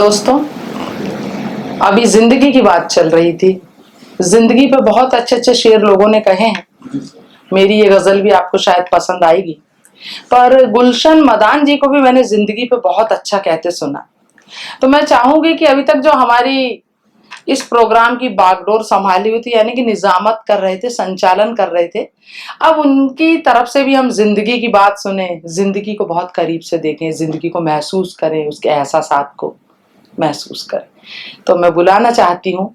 دوستوں، ابھی زندگی کی بات چل رہی تھی. زندگی پہ بہت اچھے اچھے شعر لوگوں نے کہے ہیں. میری یہ غزل بھی آپ کو شاید پسند آئے گی. پر گلشن مدان جی کو بھی میں نے زندگی پہ بہت اچھا کہتے سنا. تو میں چاہوں گی کہ ابھی تک جو ہماری اس پروگرام کی باغ ڈور سنبھالی ہوئی تھی، یعنی کہ نظامت کر رہے تھے، سنچالن کر رہے تھے، اب ان کی طرف سے بھی ہم زندگی کی بات سنیں، زندگی کو بہت قریب سے دیکھیں، زندگی کو محسوس کریں، اس کے احساسات کو محسوس کریں. تو میں بلانا چاہتی ہوں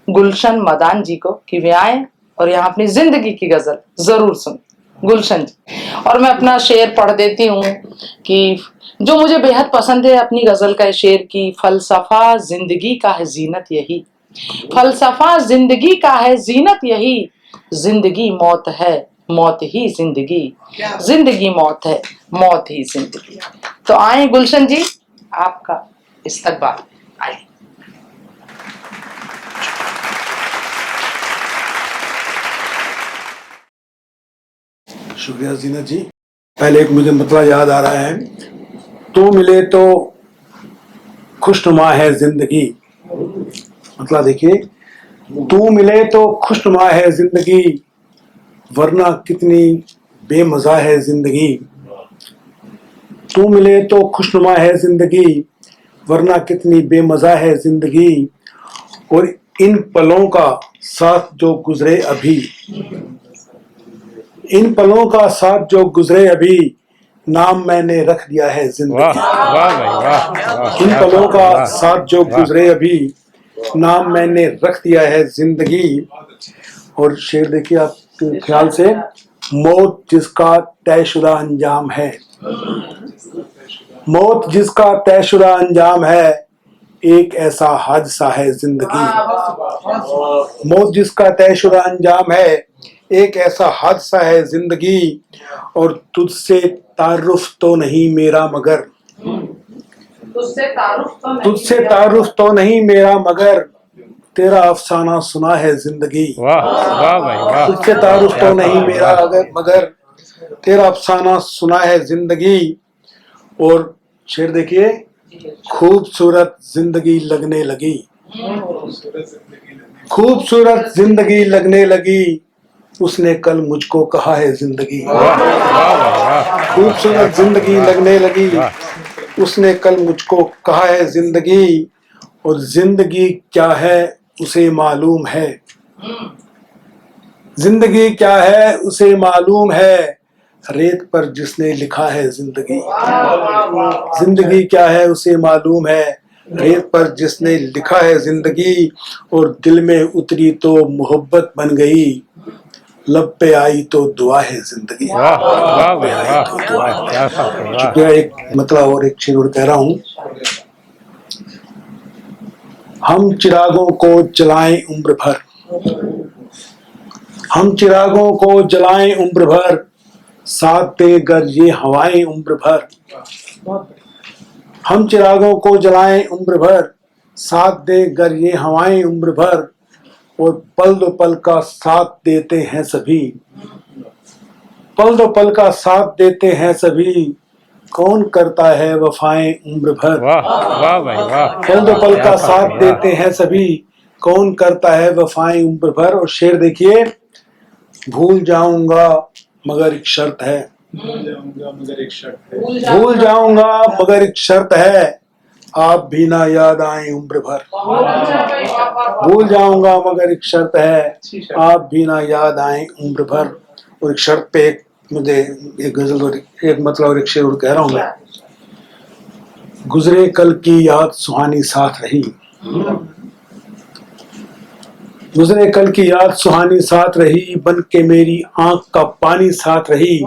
گلشن مدان جی کو کہ وہ آئیں اور یہاں اپنی زندگی کی غزل ضرور سنیں. گلشن جی. اور میں اپنا شعر پڑھ دیتی ہوں کہ جو مجھے بے حد پسند ہے اپنی غزل کا شعر کی: فلسفہ زندگی کا ہے زینت یہی، فلسفہ زندگی کا ہے زینت یہی، زندگی موت ہے موت ہی زندگی، زندگی موت ہے موت ہی زندگی. تو آئیں گلشن جی، آپ کا استقبال. آئیں. شکریہ زینت جی. پہلے ایک مجھے مطلب یاد آ رہا ہے: تو ملے تو خوشنما ہے زندگی. مطلب دیکھیے: تو ملے تو خوشنما ہے زندگی، ورنہ کتنی بے مزہ ہے زندگی. تو ملے تو خوشنما ہے زندگی، ورنہ کتنی بے مزہ ہے زندگی. اور ان پلوں کا ساتھ جو گزرے ابھی، ان پلوں کا ساتھ جو گزرے ابھی، نام میں نے رکھ دیا ہے زندگی. ان پلوں کا ساتھ جو گزرے ابھی، نام میں نے رکھ دیا ہے زندگی. اور شعر دیکھیے آپ کے خیال سے: موت جس کا طے شدہ انجام ہے، موت جس کا طے شدہ انجام ہے، ایک ایسا حادثہ ہے زندگی. موت جس کا طے شدہ انجام ہے، ایک ایسا حادثہ ہے زندگی. اور تجھ سے تعارف تو نہیں میرا مگر، تجھ سے تعارف تو نہیں میرا مگر، تیرا افسانہ سنا ہے زندگی. تجھ سے تعارف تو نہیں میرا مگر، تیرا افسانہ سنا ہے زندگی. اور شعر دیکھیے: خوبصورت زندگی لگنے لگی، خوبصورت زندگی لگنے لگی، اس نے کل مجھ کو کہا ہے زندگی. خوبصورت زندگی لگنے لگی، اس نے کل مجھ کو کہا ہے زندگی. اور زندگی کیا ہے اسے معلوم ہے، زندگی کیا ہے اسے معلوم ہے، ریت پر جس نے لکھا ہے زندگی. زندگی کیا ہے اسے معلوم ہے، ریت پر جس نے لکھا ہے زندگی. اور دل میں اتری تو محبت بن گئی، لب پہ آئی تو دعا ہے زندگی. شکریہ. ایک مطلب اور ایک شعر اور کہہ رہا ہوں: ہم چراغوں کو جلائیں عمر بھر، ہم چراغوں کو جلائیں عمر بھر، ساتھ دے گر یہ ہوائیں عمر بھر. ہم چراغوں کو جلائیں عمر بھر، ساتھ دے گر یہ ہوائیں عمر بھر. اور پل دو پل کا ساتھ دیتے ہیں سبھی، پل دو پل کا ساتھ دیتے ہیں سبھی، کون کرتا ہے وفائیں عمر بھر. پل دو پل کا ساتھ دیتے ہیں سبھی، کون کرتا ہے وفائیں عمر بھر. اور شعر دیکھیے: بھول جاؤں گا مگر ایک شرط ہے، بھول جاؤں گا مگر ایک شرط ہے، آپ بھی نہ یاد آئیں عمر بھر. بھول جاؤں گا مگر ایک شرط ہے، آپ بھی نہ یاد آئیں عمر بھر. اور ایک شرط پہ مجھے ایک غزل اور ایک مطلب اور ایک شعر اور کہہ رہا ہوں میں: گزرے کل کی یاد سہانی ساتھ رہی، گزرے کل کی یاد سہانی ساتھ رہی، بن کے میری آنکھ کا پانی ساتھ رہی.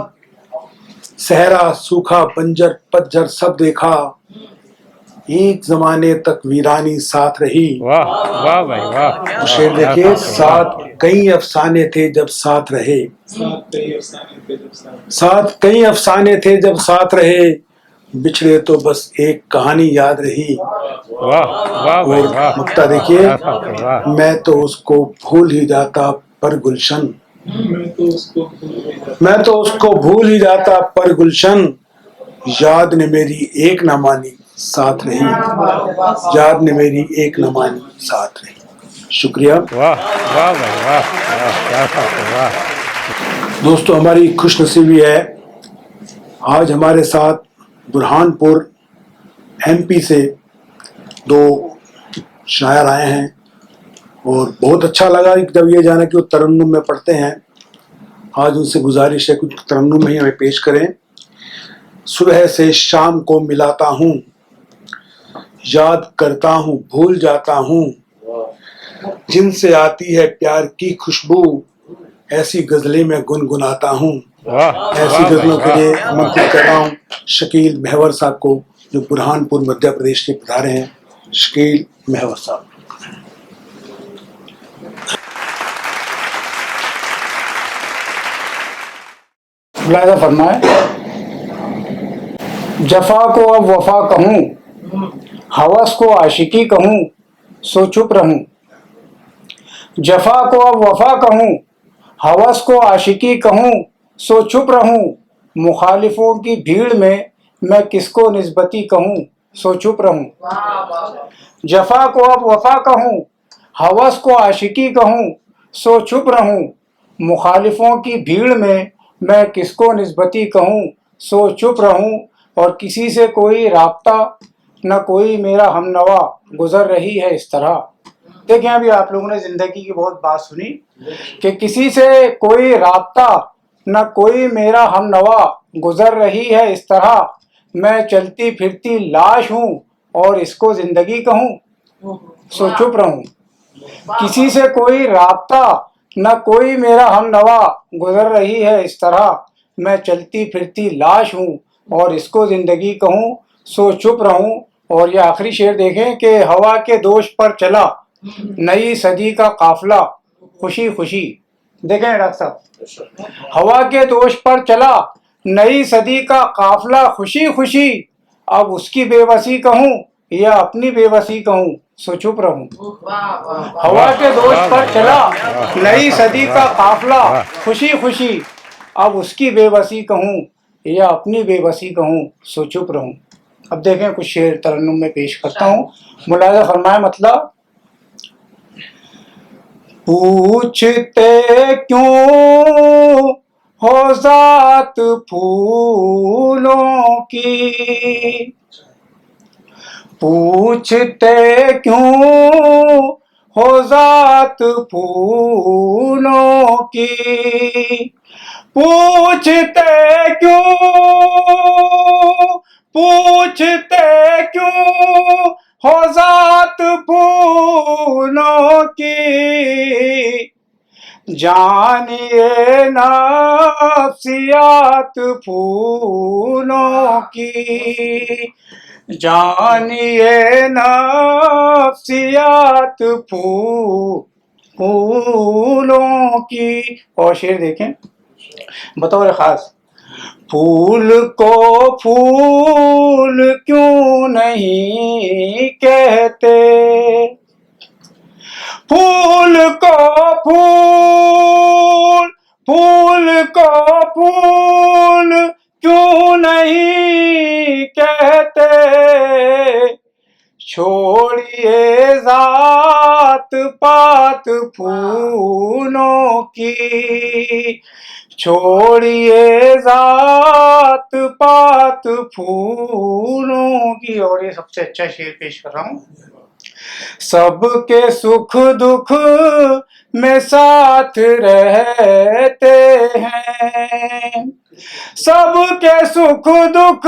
صحرا سوکھا بنجر پتجھر سب دیکھا، ایک زمانے تک ویرانی ساتھ رہی. شعر دیکھیے: ساتھ کئی افسانے تھے جب ساتھ رہے، ساتھ کئی افسانے تھے جب ساتھ رہے، بچھڑے تو بس ایک کہانی یاد رہی. اور نقطہ دیکھیے: میں تو اس کو بھول ہی جاتا پر گلشن، میں تو اس کو بھول ہی جاتا پر گلشن، یاد نے میری ایک نہ مانی साथ रही, याद ने मेरी एक न मानी साथ रही। शुक्रिया। वाह वाह भाई वाह वाह, क्या बात है, वाह। दोस्तों, हमारी खुशनसीबी है आज हमारे साथ बुरहानपुर एमपी से 2 शायर आए हैं और बहुत अच्छा लगा जब ये जाना कि वो तरन्नुम में पढ़ते हैं। आज उनसे गुजारिश है कुछ तरन्नुम ही हमें पेश करें। सुबह से शाम को मिलाता हूँ, याद करता हूँ भूल जाता हूँ, जिनसे आती है प्यार की खुशबू, ऐसी गजलें में गुनगुनाता हूँ। वाह ऐसी वाह गजलों भाई, के लिए वाह। आमंत्रित कर रहा हूँ शकील महवर साहब को, जो बुरहानपुर मध्य प्रदेश के पधारे हैं। शकील महवर साहब। मुलाहिजा फरमाए, जफा को अब वफा कहूँ, हवस को आशिकी कहूँ, सो चुप रहूँ। जफा को अब वफा कहूँ, हवस को आशिकी कहूँ, सो चुप रहूँ। मुखालिफों की भीड़ में मैं किसको निस्बती कहूँ, सो चुप रहूँ। जफा को अब वफा कहूँ, हवस को आशिकी कहूँ, सो चुप रहूँ। मुखालिफों की भीड़ में मैं किसको निस्बती कहूँ, सो चुप रहूँ। और किसी से कोई राब्ता न कोई मेरा हमनवा, गुजर रही है इस तरह। देखें, अभी आप लोगों ने जिंदगी की बहुत बात सुनी कि किसी से कोई राब्ता न कोई मेरा हमनवा, गुजर रही है इस तरह। मैं चलती फिरती लाश हूँ और इसको जिंदगी कहूँ, सो चुप रहूँ। किसी से कोई राब्ता न कोई मेरा हमनवा, गुजर रही है इस तरह। मैं चलती फिरती लाश हूँ और इसको जिंदगी कहूँ, सो चुप रहूँ। और ये आखिरी शेर देखें कि हवा के दोष पर चला नई सदी का काफला, खुशी खुशी। देखें डॉक्टर साहब, हवा के दोष पर चला नई सदी का काफला, खुशी खुशी। अब उसकी बेबसी कहूँ या अपनी बेबसी कहूँ, सो चुप रहूँ। हवा के दोष पर चला नई सदी का काफला, खुशी खुशी। अब उसकी बेबसी कहूँ या अपनी बेबसी कहूँ, सो चुप रहूँ। अब देखें कुछ शेर तरन्नुम में पेश करता हूँ। मुलाहिजा फरमाए मतलब, पूछते क्यों हो जात फूलों की, पूछते क्यों हो जात फूलों की, पूछते क्यों, पूछते क्यों हो जात फूलों की। जानिए नफ्सियात फूलों की, जानिए नफ्सियात फूलों की। और शेर देखें बतौर खास, फूल को फूल क्यों नहीं कहते, फूल को फूल, फूल को फूल क्यों नहीं कहते। छोड़िए जात पात फूलों की, छोड़िए जात पात फूलों की। और ये सबसे अच्छा शेर पेश कर रहा हूँ, सबके सुख दुख में साथ रहते हैं, सबके सुख दुख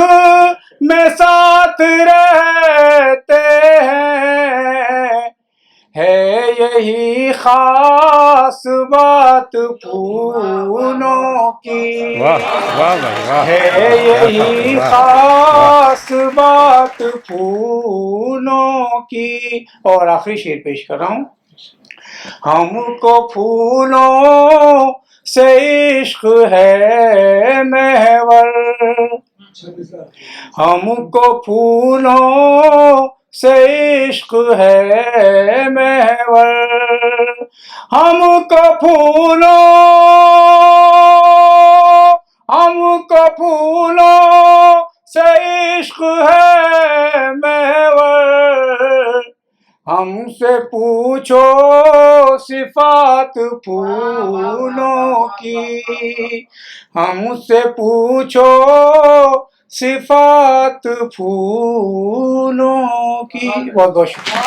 में साथ रहते हैं। है यही खास बात फूलों की, वाह वाह भाई वाह, है यही वाह, खास बात फूलों की। और आखिरी शेर पेश कर रहा हूँ, हमको फूलों से इश्क है महवर, हमको फूलों से इश्क है महवर। हमको फूलों, हमको फूलों से इश्क है हमसे पूछो सिफात फूलों की, हमसे पूछो सिफात फूलों की। बहुत बहुत शुक्रिया।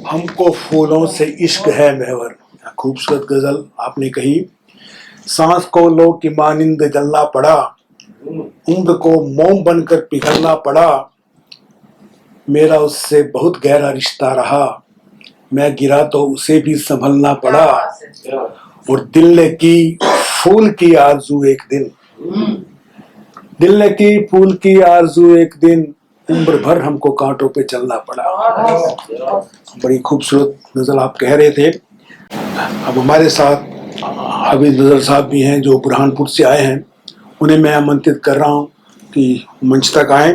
हमको फूलों से इश्क है महवर। खूबसूरत गजल आपने कही। सांस को लो कि मानिंद जलना पड़ा, उम्र को मोम बनकर पिघलना पड़ा। मेरा उससे बहुत गहरा रिश्ता रहा, मैं गिरा तो उसे भी संभलना पड़ा। और दिल ने की फूल की आरज़ू एक दिन, दिल ने की फूल की आरज़ू एक दिन, उम्र भर हमको कांटों पे चलना पड़ा। बड़ी खूबसूरत गजल आप कह रहे थे। अब हमारे साथ हाफिज नजर साहब भी हैं जो बुरहानपुर से आए हैं, उन्हें मैं आमंत्रित कर रहा हूं कि मंच तक आए।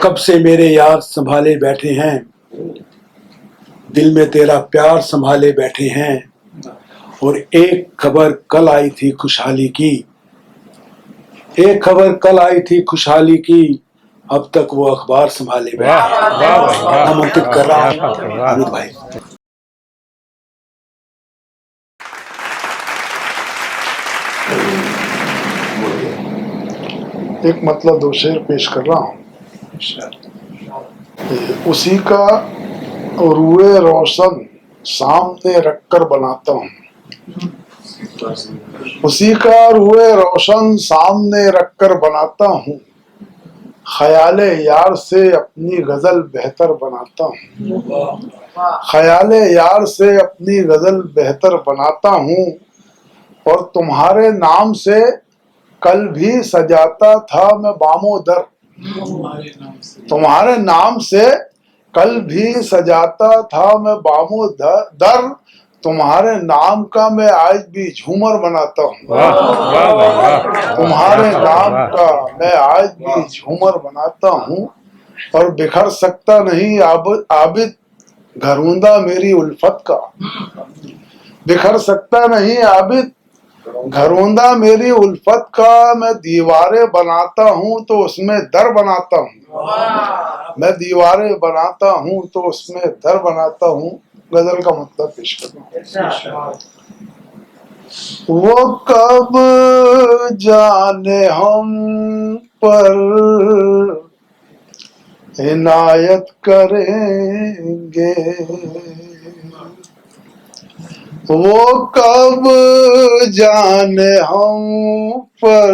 कब से मेरे यार संभाले बैठे हैं, दिल में तेरा प्यार संभाले बैठे हैं। और एक खबर कल आई थी खुशहाली की, एक खबर कल आई थी खुशहाली की, अब तक वो अखबार संभाले बैठे वाह हैं। वाह भाई वाह, आमंत्रित कर रहा क्या बात है, हूं वाह। हामिद भाई। एक मतलब दो शेर पेश कर रहा हूँ। उसी का रूए रोशन सामने रखकर बनाता हूँ, उसी का रूए रोशन सामने रखकर बनाता हूँ। ख्याले यार से अपनी गजल बेहतर बनाता हूँ, ख्याले यार से अपनी गजल बेहतर बनाता हूँ। और तुम्हारे नाम से कल भी सजाता था मैं बामो दर, तुम्हारे नाम से कल भी सजाता था मैं बामो दर। तुम्हारे नाम का मैं आज भी झूमर बनाता हूँ, वाह वाह भाई वाह, तुम्हारे क्या बात है, नाम वाह। का मैं आज भी झूमर बनाता हूँ। और बिखर सकता नहीं आबिद घरूंदा मेरी उल्फत का, बिखर सकता नहीं आबिद घरूंदा मेरी उल्फत का। मैं दीवारें बनाता हूँ तो उसमें दर बनाता हूँ, मैं दीवारें बनाता हूँ तो उसमें दर बनाता हूँ। गजल का मतलब पेश करना। वो कब जाने हम पर इनायत करेंगे, वो कब जाने हम पर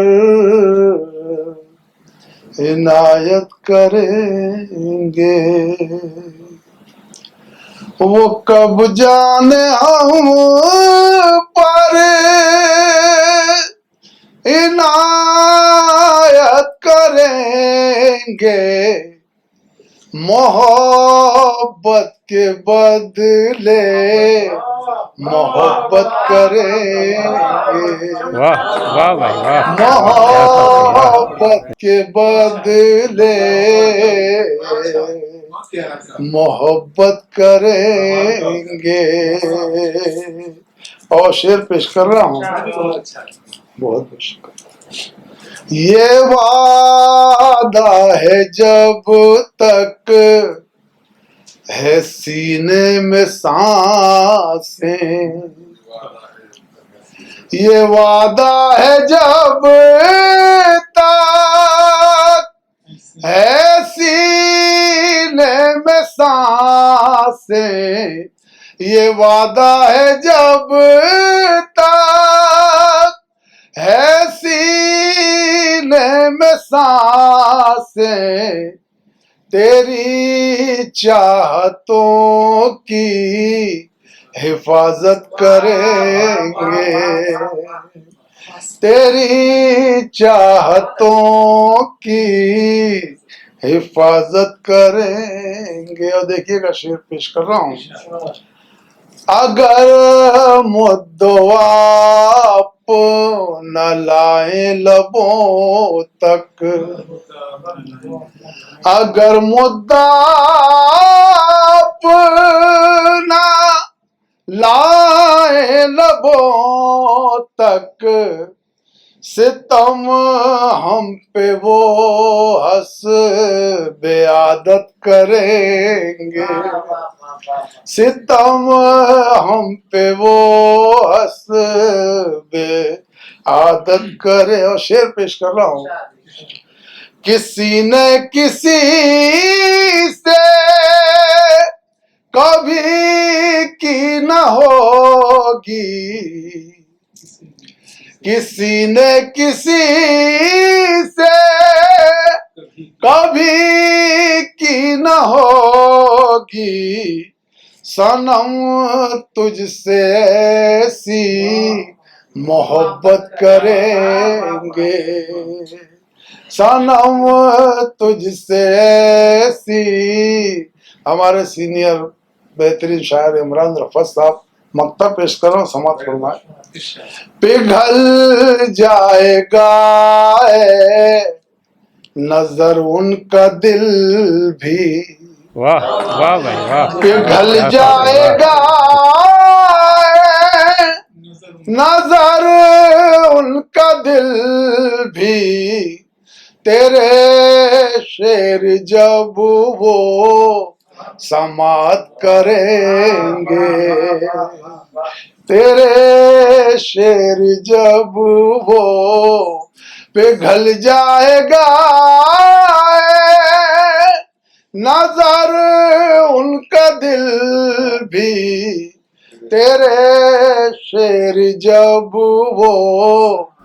इनायत करेंगे, वो कब जाने हम पर इनायत करेंगे। मोहब्बत के बदले मोहब्बत करेंगे, वाह वाह भाई वाह, क्या बात है, वाह। मोहब्बत के बदले मोहब्बत करेंगे। और शेर पेश कर रहा हूँ। बहुत बहुत शुक्रिया। ये वादा है जब तक है सीने में सांसें, ये वादा है जब तक है सीने में सांसें, ये वादा है जब तक है सीने में सांसें। तेरी चाहतों की हिफाजत करेंगे, तेरी चाहतों की हिफाजत करेंगे। और देखिएगा शेर पेश कर रहा हूँ। अगर मुद्दों न लाए लबों तक, अगर मुद्दा न लाए लबों तक, सितम हम पे वो हंस बे आदत करेंगे, सितम हम पे वो हंस बे आदत करे। और शेर पेश कर रहा हूँ। किसी न किसी से कभी की न होगी, किसी न किसी से कभी की न होगी, सनम तुझसे ऐसी मोहब्बत करेंगे, सनम तुझसे ऐसी। हमारे सीनियर बेहतरीन शायर इमरान रफत साहब मक्ता पेश कर रहा हूँ, समाप्त फरमाए। पिघल जाएगा नजर उनका दिल भी, वाह वाह भाई वाह, पिघल क्या बात है, जाएगा नजर उनका दिल भी, तेरे शेर जब वो समात करेंगे, तेरे शेर जब वो पिघल जाएगा नजर उनका दिल भी, तेरे शेर जब वो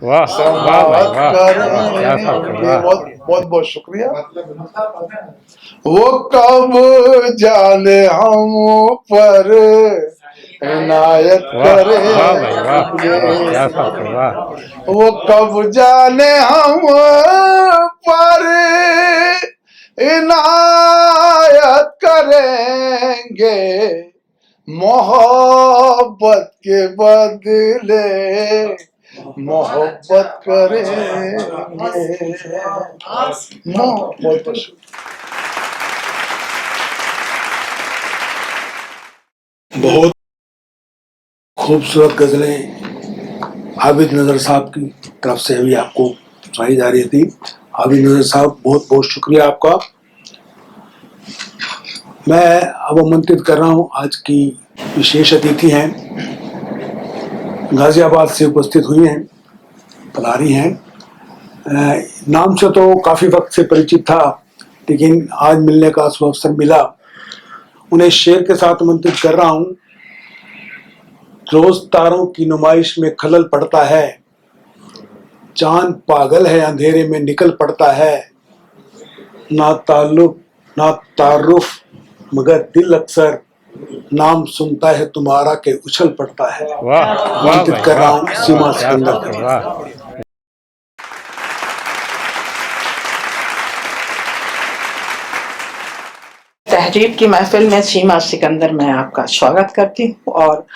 वाह वाह भाई समात वाह, क्या करेंगे। बात है, वाह। बहुत बहुत शुक्रिया। वो कब जाने हम पर इनायत वाह वाह भाई वाह, करेंगे, क्या बात है, वाह। वो कब जाने हम पर इनायत करेंगे, मोहब्बत के बदले मोहब्बत करेंगे। बहुत बहुत खूबसूरत गजलें आबिद नज़र साहब की तरफ से अभी आपको सुनाई जा रही थी। आबिद नज़र साहब, बहुत बहुत शुक्रिया आपका। मैं अब आमंत्रित कर रहा हूँ, आज की विशेष अतिथि हैं, गाजियाबाद से उपस्थित हुई हैं, पधारी हैं। नाम से तो काफ़ी वक्त से परिचित था, लेकिन आज मिलने का अवसर मिला। उन्हें शेर के साथ आमंत्रित कर रहा हूँ। रोज तारों की नुमाइश में खलल पड़ता है, चांद पागल है अंधेरे में निकल पड़ता है, ना ताल्लुक ना तारुफ मगर दिल अक्सर नाम सुनता है तुम्हारा के उछल पड़ता है। वाह वाह आमंत्रित भाई कर रहा वाह, हूँ सीमा क्या सिकंदर बात है, को। वाह। तहजीब की महफिल में सीमा सिकंदर मैं आपका स्वागत करती हूँ। और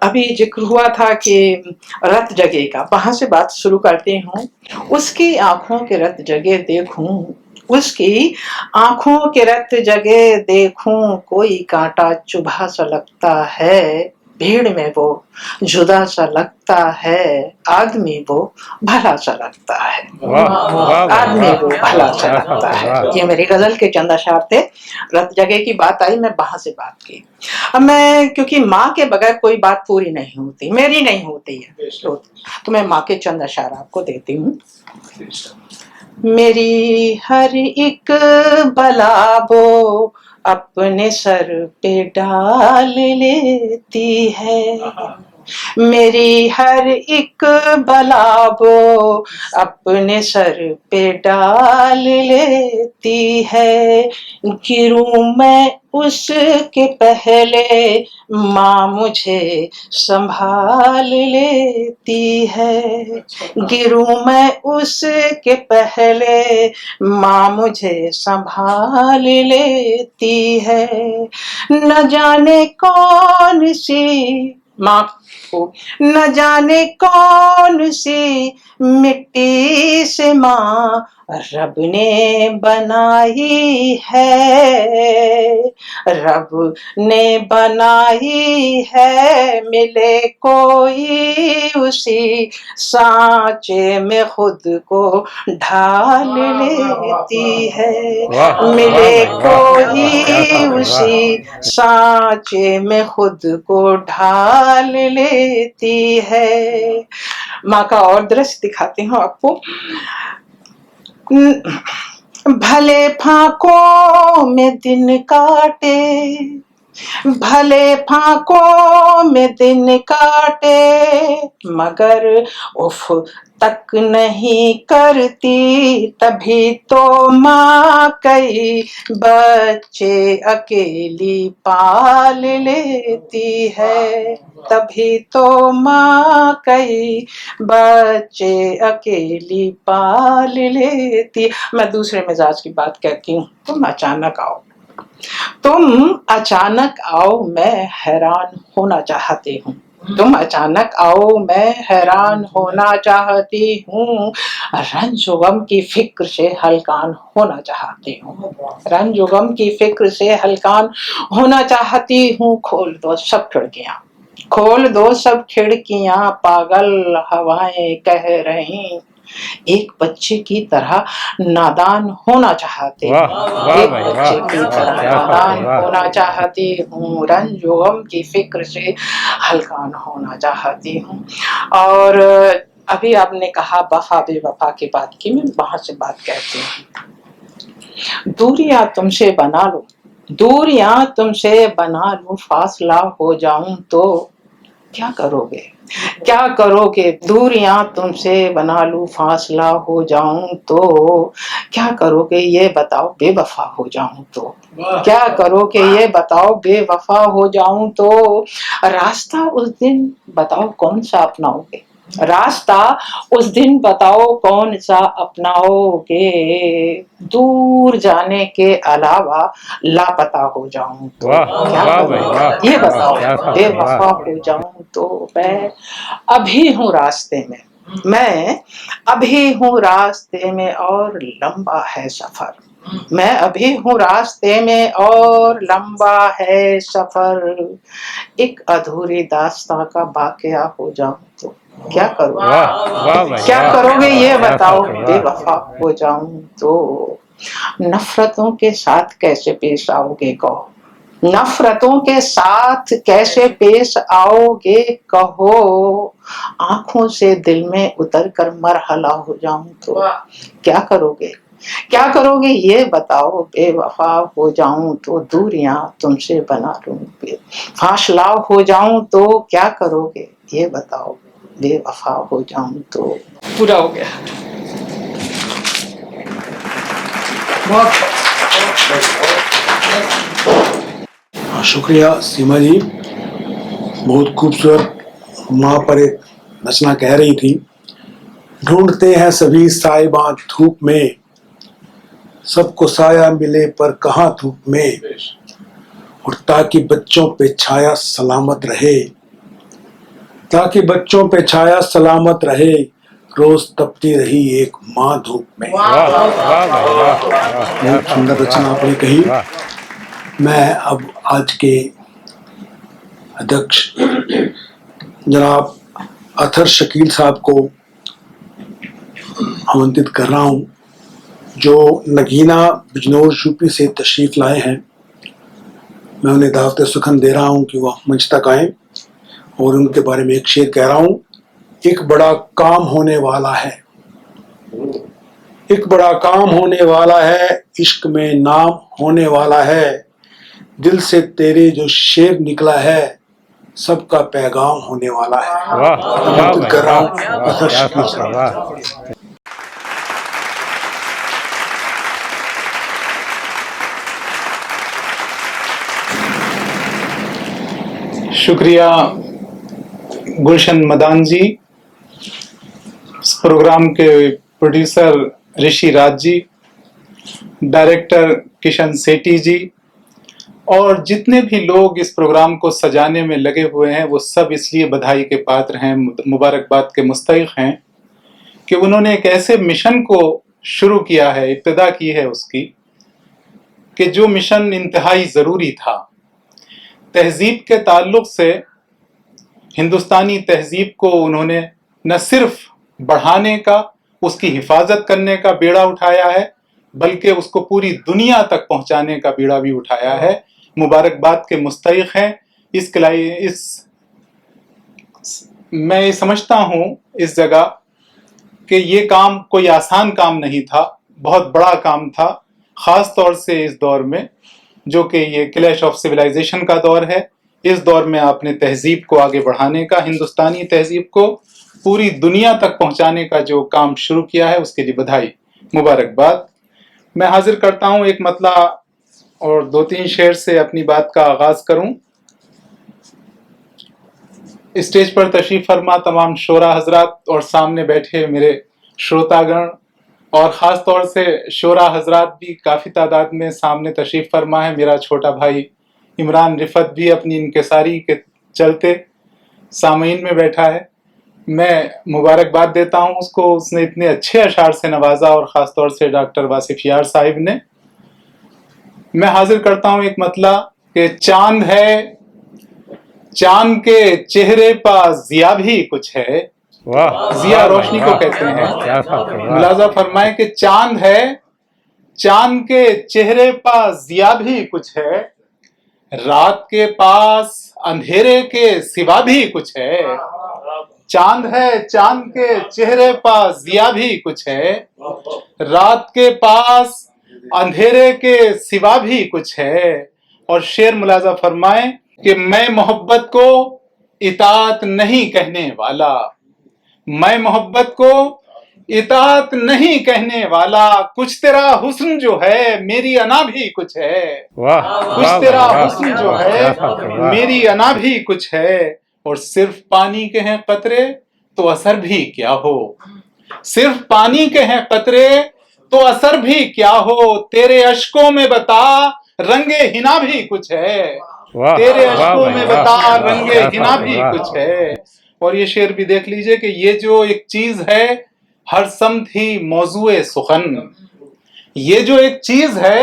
अभी जिक्र हुआ था कि रत जगे का, वहां से बात शुरू करती हूँ। उसकी आंखों के रत जगे देखूं, उसकी आंखों के रत जगे देखूं, कोई कांटा चुभा सा लगता है, भीड़ में वो जुदा सा लगता है, आदमी वो भला सा लगता है, वाह वाह भाई आदमी वो वाह, भला सा क्या लगता बात है, है। वाह। ये मेरी गजल के चंद अशार थे। रत जगह की बात आई, मैं वहां से बात की। अब मैं, क्योंकि माँ के बगैर कोई बात पूरी नहीं होती, मेरी नहीं होती है, तो मैं माँ के चंद अशार आपको देती हूँ। मेरी हर एक बला वो अपने सर पे डाल लेती है, मेरी हर एक बला वो अपने सर पे डाल लेती है, गिरूं मैं उसके पहले माँ मुझे संभाल लेती है, गिरूं मैं उसके पहले माँ मुझे संभाल लेती है, न जाने कौन सी माँ को, न जाने कौन सी मिट्टी से माँ रब ने बनाई है, रब ने बनाई है, मिले कोई उसी सांचे में खुद को ढाल लेती है, वाह, मिले वाह भाई, वाह, क्या कोई बात है, उसी सांचे में खुद को ढाल लेती है। माँ का और दृश्य दिखाती हूँ आपको। भले फाकों में दिन काटे, भले फाकों में दिन काटे, मगर उफ तक नहीं करती, तभी तो माँ कई बच्चे अकेली पाल लेती है, तभी तो माँ कई बच्चे अकेली पाल लेती। मैं दूसरे मिजाज की बात कहती हूँ। तुम अचानक आओ, तुम अचानक आओ, मैं हैरान होना चाहती हूँ। तुम अचानक आओ, मैं हैरान होना चाहती हूँ, रंज गम की फिक्र से हलकान होना चाहती हूँ, रंज गम की फिक्र से हलकान होना चाहती हूँ। खोल दो सब खिड़कियाँ, खोल दो सब खिड़कियाँ, पागल हवाएं कह रही, एक बच्चे की तरह नादान होना चाहती वाह, हूँ, वाह एक भाई, बच्चे वाह, की वाह, तरह क्या बात है, नादान वाह। होना चाहती हूँ, रंजो गम की फिक्र से हलकान होना चाहती हूँ। और अभी आपने कहा वफा बेवफा की बात की, मैं वहां से बात कहती हूँ। दूरियां तुमसे बना लो, दूरियां तुमसे बना लूं, फासला हो जाऊं तो क्या करोगे, क्या करोगे। दूरियां तुमसे बना लूं, फासला हो जाऊं तो क्या करोगे, ये बताओ बेवफा हो जाऊं तो क्या करोगे, ये बताओ बेवफा हो जाऊं तो। रास्ता उस दिन बताओ कौन सा अपनाओगे, रास्ता उस दिन बताओ कौन सा अपनाओगे, दूर जाने के अलावा लापता हो जाऊं तो वाह, क्या वाह भाई, करूं, वाह, ये वाह, बताओ क्या बात है, बेवफा वाह। हो जाऊं तो। मैं अभी हूँ रास्ते में, मैं अभी हूँ रास्ते में और लंबा है सफर, मैं अभी हूँ रास्ते में और लंबा है सफर, एक अधूरी दास्तां का बाकिया हो जाऊं तो क्या करूं, वाह, वाह भाई, क्या वाह, करोगे, ये क्या बताओ बात है, वाह। बेवफा हो जाऊं तो। नफरतों के साथ कैसे पेश आओगे कहो, नफरतों के साथ कैसे पेश आओगे कहो, आंखों से दिल में उतर कर मरहला हो जाऊं तो क्या करोगे, क्या करोगे, ये बताओ बेवफा हो जाऊं तो। दूरियां तुमसे बना लूं, फासला हो जाऊं तो क्या करोगे, ये बताओ बेवफा हो जाऊं तो। पूरा हो गया। शुक्रिया सीमा जी, बहुत खूबसूरत माँ पर एक रचना कह रही थी। ढूंढते हैं सभी साहिबा धूप में, सबको साया मिले पर कहाँ धूप में, और ताकि बच्चों पे छाया सलामत रहे, ताकि बच्चों पे छाया सलामत रहे, रोज तपती रही एक माँ धूप में। वाह, वाह भाई, वाह, वाह, क्या बहुत सुंदर बात है, रचना वाह, आपने कही। वाह। मैं अब आज के अध्यक्ष जनाब अथर शकील साहब को आमंत्रित कर रहा हूं, जो नगीना बिजनौर यूपी से तशरीफ लाए हैं। मैं उन्हें दावत सुखन दे रहा हूं कि वह मंच तक आए और उनके बारे में एक शेर कह रहा हूं। एक बड़ा काम होने वाला है, एक बड़ा काम होने वाला है, इश्क में नाम होने वाला है, दिल से तेरे जो शेर निकला है, सबका पैगाम होने वाला है। वाह, वाह आमंत्रित भाई, कर रहा वाह, हूं वाह, अथर क्या शकील बात है, साहब। वाह। शुक्रिया गुलशन मदान जी, इस प्रोग्राम के प्रोड्यूसर ऋषि राज जी, डायरेक्टर किशन सेठी जी, और जितने भी लोग इस प्रोग्राम को सजाने में लगे हुए हैं वो सब इसलिए बधाई के पात्र हैं, मुबारकबाद के मुस्तहिक हैं कि उन्होंने एक ऐसे मिशन को शुरू किया है, इब्तिदा की है उसकी, कि जो मिशन इंतहाई ज़रूरी था। तहजीब के ताल्लुक से हिंदुस्तानी तहजीब को उन्होंने نہ صرف بڑھانے کا، اس کی حفاظت کرنے کا بیڑا اٹھایا ہے، بلکہ اس کو پوری دنیا تک پہنچانے کا بیڑا بھی اٹھایا ہے۔ مبارکباد کے مستحق ہیں۔ میں یہ سمجھتا ہوں اس جگہ کہ یہ کام کوئی آسان کام نہیں تھا، بہت بڑا کام تھا، خاص طور سے اس دور میں جو کہ یہ کلیش آف سویلائزیشن کا دور ہے۔ اس دور میں آپ نے تہذیب کو آگے بڑھانے کا، ہندوستانی تہذیب کو پوری دنیا تک پہنچانے کا جو کام شروع کیا ہے، اس کے لیے بدھائی، مبارکباد۔ میں حاضر کرتا ہوں ایک مطلع اور 2-3 شعر سے اپنی بات کا آغاز کروں۔ اسٹیج پر تشریف فرما تمام شعراء حضرات اور سامنے بیٹھے میرے شروتاگن، اور خاص طور سے شعراء حضرات بھی کافی تعداد میں سامنے تشریف فرما ہے۔ میرا چھوٹا بھائی عمران رفت بھی اپنی انکساری کے چلتے سامعین میں بیٹھا ہے۔ میں مبارکباد دیتا ہوں اس کو، اس نے اتنے اچھے اشعار سے نوازا، اور خاص طور سے ڈاکٹر واصف یار صاحب نے۔ میں حاضر کرتا ہوں ایک مطلع کہ چاند ہے، چاند کے چہرے پہ ضیا بھی کچھ ہے۔ ضیا روشنی کو کہتے ہیں۔ ملاحظہ فرمائیں کہ چاند ہے، چاند کے چہرے پہ ضیا بھی کچھ ہے، رات کے پاس اندھیرے کے سوا بھی کچھ ہے۔ چاند ہے، چاند کے چہرے پہ ضیا بھی کچھ ہے، رات کے پاس اندھیرے کے سوا بھی کچھ ہے۔ اور شعر ملاحظہ فرمائیں کہ میں محبت کو اطاعت نہیں کہنے والا، میں محبت کو اطاعت نہیں کہنے والا، کچھ تیرا حسن جو ہے میری انا بھی کچھ ہے، کچھ تیرا حسن جو ہے میری انا بھی کچھ ہے، اور صرف پانی کے ہیں قطرے تو اثر بھی کیا ہو، صرف پانی کے ہیں قطرے تو اثر بھی کیا ہو، تیرے اشکوں میں بتا رنگ ہنا بھی کچھ ہے، تیرے اشکوں میں بتا رنگ ہنا بھی کچھ ہے۔ اور یہ شعر بھی دیکھ لیجئے کہ یہ جو ایک چیز ہے، ہر سمت ہی موضوع سخن، یہ جو ایک چیز ہے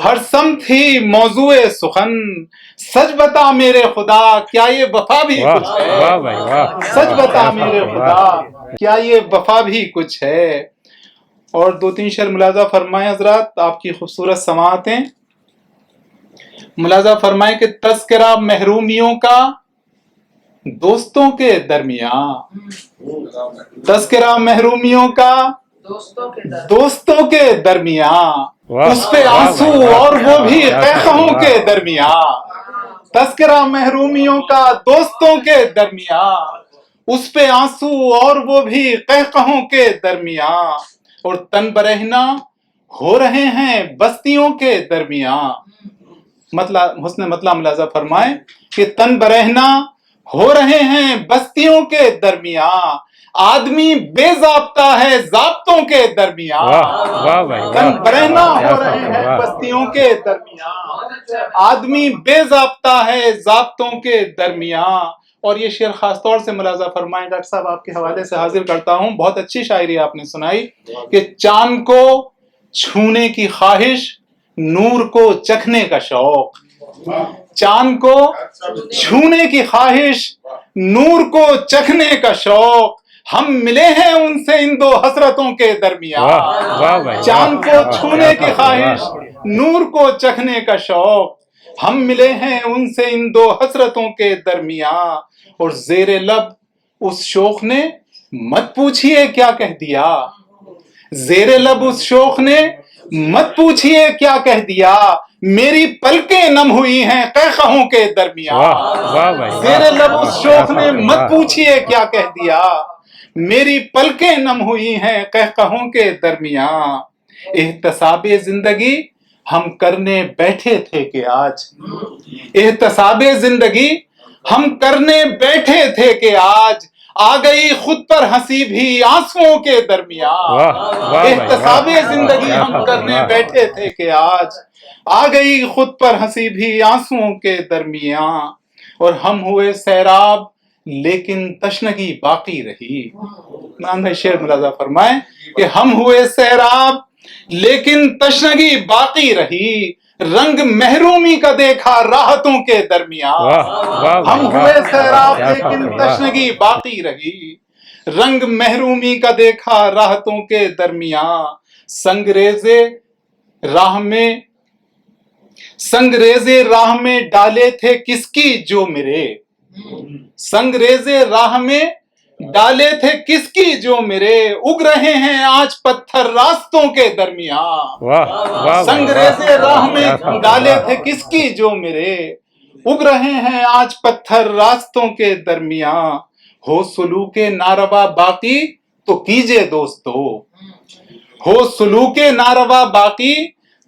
ہر سمت ہی موضوع سخن، سچ بتا میرے خدا کیا یہ وفا بھی کچھ ہے، سچ بتا میرے خدا کیا یہ وفا بھی کچھ ہے۔ اور 2-3 شعر ملاحظہ فرمائیں حضرات، آپ کی خوبصورت سماعتیں۔ ملاحظہ فرمائیں کہ تذکرہ محرومیوں کا دوستوں کے درمیان، تذکرہ محرومیوں کا دوستوں کے درمیان، اس پہ آنسو اور وہ بھی قہقہوں کے درمیان، تذکرہ محرومیوں کا دوستوں کے درمیان، اس پہ آنسو اور وہ بھی قہقہوں کے درمیان، اور تن برہنہ ہو رہے ہیں بستیوں کے درمیان۔ حسن مطلع ملاحظہ فرمائیں کہ تن برہنہ ہو رہے ہیں بستیوں کے درمیان، آدمی بے ضابطہ ہے ضابطوں کے درمیان، تن برہنہ ہو رہے ہیں بستیوں کے درمیان، آدمی بے ضابطہ ہے ضابطوں کے درمیان۔ اور یہ شعر خاص طور سے ملاحظہ فرمائیں، ڈاکٹر صاحب آپ کے حوالے سے حاضر کرتا ہوں، بہت اچھی شاعری آپ نے سنائی کہ چاند کو چھونے کی خواہش، نور کو چکھنے کا شوق، چاند کو چھونے کی خواہش، نور کو چکھنے کا شوق، ہم ملے ہیں ان سے ان دو حسرتوں کے درمیان، چاند کو چھونے کی خواہش، نور کو چکھنے کا شوق، ہم ملے ہیں ان سے ان دو حسرتوں کے درمیان۔ اور زیر لب اس شوق نے مت پوچھئے کیا کہہ دیا، زیر لب اس شوق نے مت پوچھئے کیا کہہ دیا، میری پلکیں نم ہوئی ہیں قہقہوں کے درمیان، زیر لب اس شوق نے مت پوچھئے کیا کہہ دیا، میری پلکیں نم ہوئی ہیں قہقہوں کے درمیان۔ احتساب زندگی ہم کرنے بیٹھے تھے کہ آج، احتساب زندگی ہم کرنے بیٹھے تھے کہ آج، آ گئی خود پر ہنسی بھی آنسوؤں کے درمیان، احتساب زندگی ہم کرنے بیٹھے تھے کہ آج، آ گئی خود پر ہنسی بھی آنسوؤں کے درمیان۔ اور ہم ہوئے سیراب لیکن تشنگی باقی رہی، شعر ملاحظہ فرمائیں کہ ہم ہوئے سیراب لیکن تشنگی باقی رہی، رنگ محرومی کا دیکھا راحتوں کے درمیان، ہم ہوئے سیراب لیکن تشنگی باقی رہی، रंग महरूमी का देखा राहतों के दरमियां, संगरेजे राह में डाले थे किसकी जो मेरे, संगरेजे राह में डाले थे किसकी जो मेरे, उग रहे हैं आज पत्थर रास्तों के दरमियां, वाह वाह संगरेजे राह में डाले थे किसकी जो मेरे, उग रहे हैं आज पत्थर रास्तों के दरमियां, हो सुलूके नारवा बाकी तो कीजिए दोस्तों, हो सुलूके नारवा बाकी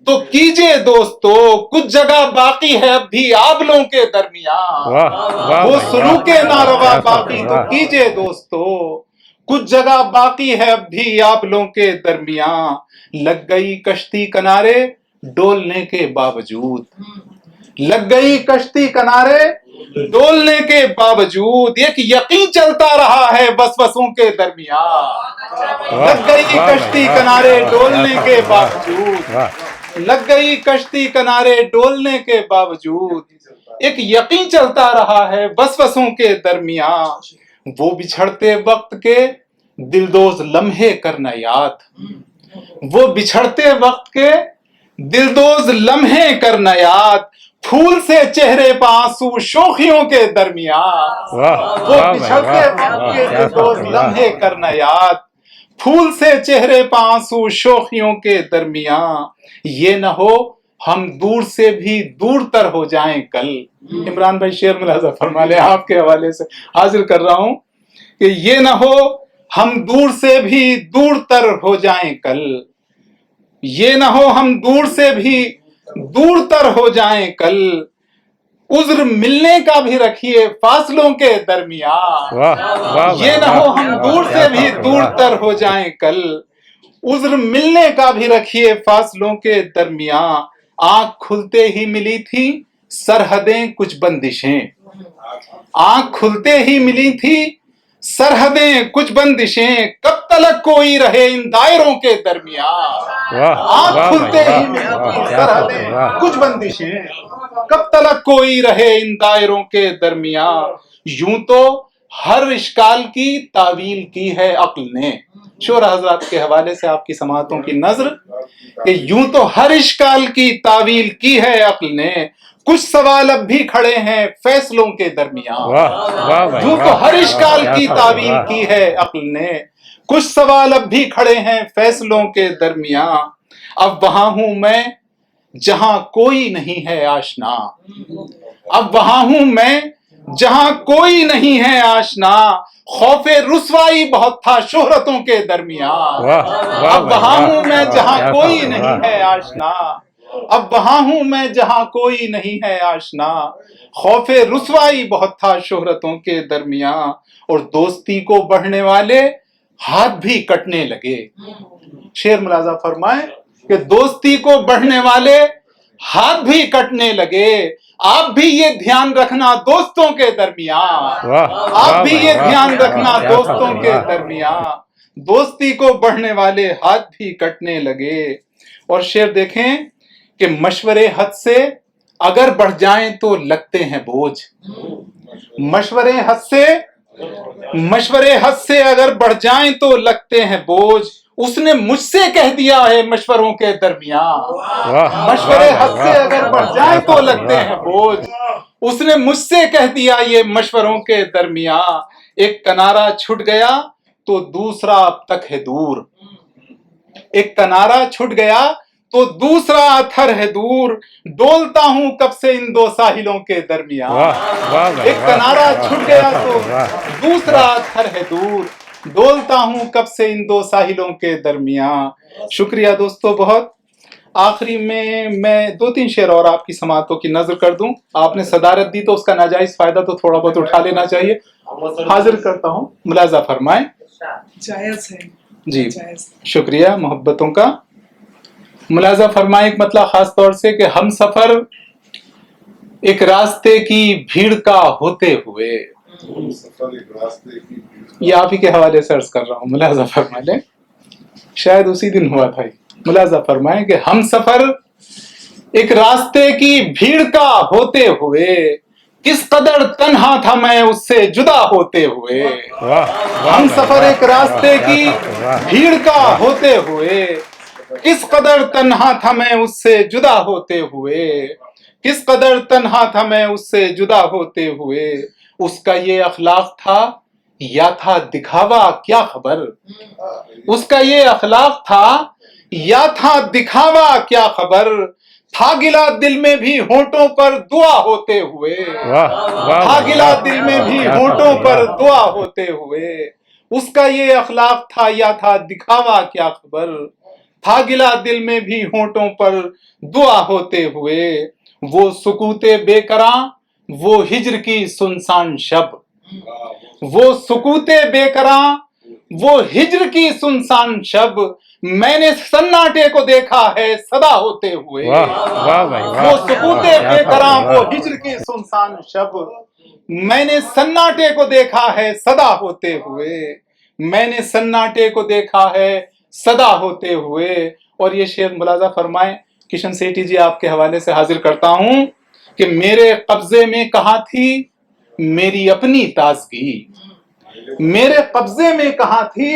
तो कीजिए दोस्तों, कुछ जगह बाकी है अब भी आबलों के दरमियां, वाह वाह वो सुलूके नारवा वाह, बाकी तो वाह। कीजिए दोस्तों, कुछ जगह बाकी है अब भी आबलों के दरमियां, लग गई कश्ती किनारे डोलने के बावजूद, लग गई कश्ती किनारे डोलने के बावजूद, एक यकीन चलता रहा है वसवसों के दरमियां, लग गई कश्ती किनारे डोलने के बावजूद, वाह लग गई कश्ती किनारे डोलने के बावजूद, एक यकीन चलता रहा है वसवसों के दरमियां, वो बिछड़ते वक्त के दिलदोज लम्हे करना याद, वो बिछड़ते वक्त के दिलदोज लम्हे करना याद, फूल से चेहरे पर आंसू शोखियों के दरमियां, वाह वो वाह बिछड़ते वक्त के क्या दिलदोज बात है, लम्हे करना याद, फूल से चेहरे पर आंसू शोखियों के दरमियां, ये न हो हम दूर से भी दूर तर हो जाएं कल। इमरान भाई शेर मुलाजा फरमा ले, आपके हवाले से हाजिर कर रहा हूं कि ये न हो हम दूर से भी दूर तर हो जाएं कल, ये न हो हम दूर से भी दूर तर हो जाएं कल, उज्र मिलने का भी रखिए फासलों के दरमियां, वाह वाह ये न हो हम दूर से भी दूर तर हो जाएं कल, उज्र मिलने का भी रखिए फासलों के दरमियां, आंख खुलते ही मिली थी सरहदें कुछ बंदिशें, आंख खुलते ही मिली थी सरहदें कुछ बंदिशें, कब तलक कोई रहे इन दायरों के दरमियां, आंख खुलते ही मिली थी सरहदें कुछ बंदिशें, कब तलक कोई रहे इन दायरों के दरमियां, यूं तो हर इश्काल की तावील की है अक्ल ने, शोरा हजरात के हवाले से आपकी समातों की नजर कि यूं तो हर इश्काल की तावील की है अक्ल ने, कुछ सवाल अब भी खड़े हैं फैसलों के दरमियान, यूं तो हर इश्काल की तावील की है अक्ल ने, कुछ सवाल अब भी खड़े हैं फैसलों के दरमियान, अब वहां हूं मैं जहां कोई नहीं है आशना, अब वहां हूं मैं जहां कोई नहीं है आशना, खौफे रुसवाई बहुत था शोहरतों के दरमियान, अब वहां हूं मैं जहां कोई नहीं है आशना, अब वहां हूं मैं जहां कोई नहीं है आशना, खौफे रुसवाई बहुत था शोहरतों के दरमियान, और दोस्ती को बढ़ने वाले हाथ भी कटने लगे। शेर मुलाजा फरमाए कि दोस्ती को बढ़ने वाले हाथ भी कटने लगे, आप भी ये ध्यान रखना दोस्तों के दरमियान, आप भी ये ध्यान रखना दोस्तों के दरमियान, दोस्ती को बढ़ने वाले हाथ भी कटने लगे। और शेर देखें कि मशवरे हद से अगर बढ़ जाएं तो लगते हैं बोझ, मशवरे हद से अगर बढ़ जाएं तो लगते हैं बोझ, उसने मुझसे कह दिया है मशवरों के दरमियान, मशवरे हद से अगर बढ़ जाएं तो लगते हैं बोझ, उसने मुझसे कह दिया ये मशवरों के दरमियान, एक किनारा छूट गया तो दूसरा अब तक है दूर, एक किनारा छूट गया तो दूसरा अथर है दूर, डोलता हूं कब से इन दो साहिलों के दरमियान, एक किनारा छूट गया तो दूसरा अथर है दूर, डोलता हूं कब से इन दो साहिलों के दरमियान। शुक्रिया दोस्तों बहुत। आखिरी में मैं 2-3 शेर और आपकी समातों की नजर कर दूं, आपने सदारत दी तो उसका नाजायज फायदा तो थोड़ा बहुत उठा लेना चाहिए। हाजिर करता हूं, मुलाजा फरमाएं। जायज है जी, शुक्रिया मोहब्बतों का। मुलाजा फरमाएं एक मतलब खास तौर से कि हम सफर एक रास्ते की भीड़ का होते हुए, ये आप ही के हवाले से अर्ज कर रहा हूं, मुलाजा फरमा लें, शायद उसी दिन हुआ था। मुलाजा फरमाएं कि हम सफर एक रास्ते की भीड़ का होते हुए, किस कदर तन्हा था मैं उससे जुदा होते हुए, हम सफर एक रास्ते की भीड़ का होते हुए, किस कदर तन्हा था मैं उससे जुदा होते हुए, किस कदर तन्हा था मैं उससे जुदा होते हुए, उसका ये अखलाक था या था दिखावा क्या खबर, उसका ये अखलाक था या था दिखावा क्या खबर, था गिला दिल में भी होंठों पर दुआ होते हुए, था गिला दिल में भी होंठों पर दुआ होते हुए, उसका ये अखलाक था या था दिखावा क्या खबर, था गिला दिल में भी होंठों पर दुआ होते हुए, वो सुकूते बेकरां वो हिज्र की सुनसान शब, वो सुकूते बेकरां वो हिज्र की सुनसान शब, मैंने सन्नाटे को देखा है सदा होते हुए, वो सुकूते बेकरां वो हिज्र की सुनसान शब, मैंने सन्नाटे को देखा है सदा होते हुए, मैंने सन्नाटे को देखा है सदा होते हुए। और ये शेर मुलाजा फरमाएं, किशन सेठी जी आपके हवाले से हाजिर करता हूं कि मेरे कब्जे में कहाँ थी मेरी अपनी ताजगी, मेरे कब्जे में कहाँ थी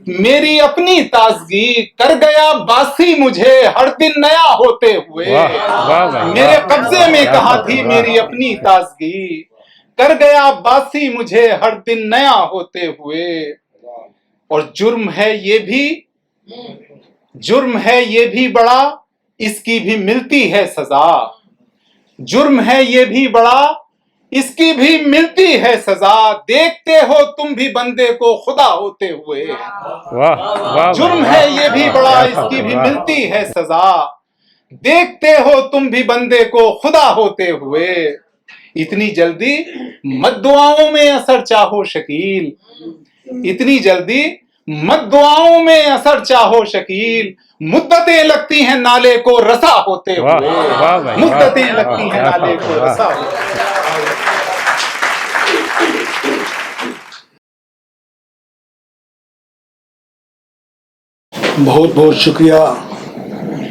मेरी अपनी ताजगी, कर गया बासी मुझे हर दिन नया होते हुए, मेरे कब्जे में कहाँ थी मेरी अपनी ताजगी, कर गया बासी मुझे हर दिन नया होते हुए। और जुर्म है ये भी बड़ा, इसकी भी मिलती है सजा, जुर्म है ये भी बड़ा, इसकी भी मिलती है सजा, देखते हो तुम भी बंदे को खुदा होते हुए, जुर्म है ये भी बड़ा, इसकी भी मिलती है सजा, देखते हो तुम भी बंदे को खुदा होते हुए। इतनी जल्दी मत दुआओं में असर चाहो शकील, इतनी जल्दी मत दुआओं में असर चाहो शकील, मुद्दतें लगती हैं नाले को रसा होते हुए, मुद्दतें लगती हैं नाले को रसा होते हुए। बहुत बहुत शुक्रिया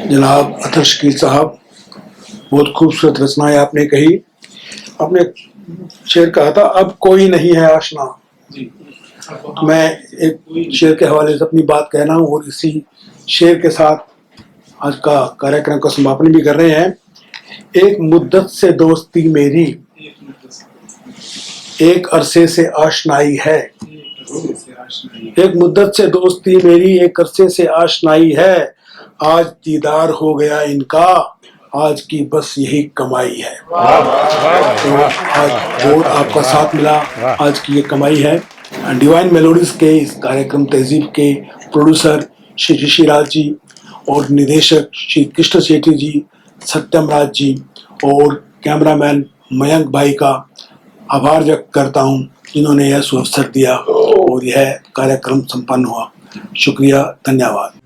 जनाब अतर शकील साहब, बहुत खूबसूरत रचनाएं आपने कही। आपने शेर कहा था अब कोई नहीं है आशना, मैं एक शेर के हवाले से अपनी बात कहना हूँ और इसी शेर के साथ आज का कार्यक्रम का समापन भी कर रहे हैं। एक मुद्दत से दोस्ती मेरी, एक अरसे से आशनाई है, एक मुद्दत से दोस्ती मेरी एक अरसे से आशनाई है, आज दीदार हो गया इनका, आज की बस यही कमाई है। तो आज बहुत आपका साथ मिला, आज की ये कमाई है। डिवाइन मेलोडीज के इस कार्यक्रम तहजीब के प्रोड्यूसर श्री ऋषि राज जी और निदेशक श्री कृष्ण सेठी जी, सत्यम राज जी और कैमरामैन मयंक भाई का आभार व्यक्त करता हूं, जिन्होंने यह अवसर दिया और यह कार्यक्रम संपन्न हुआ। शुक्रिया, धन्यवाद।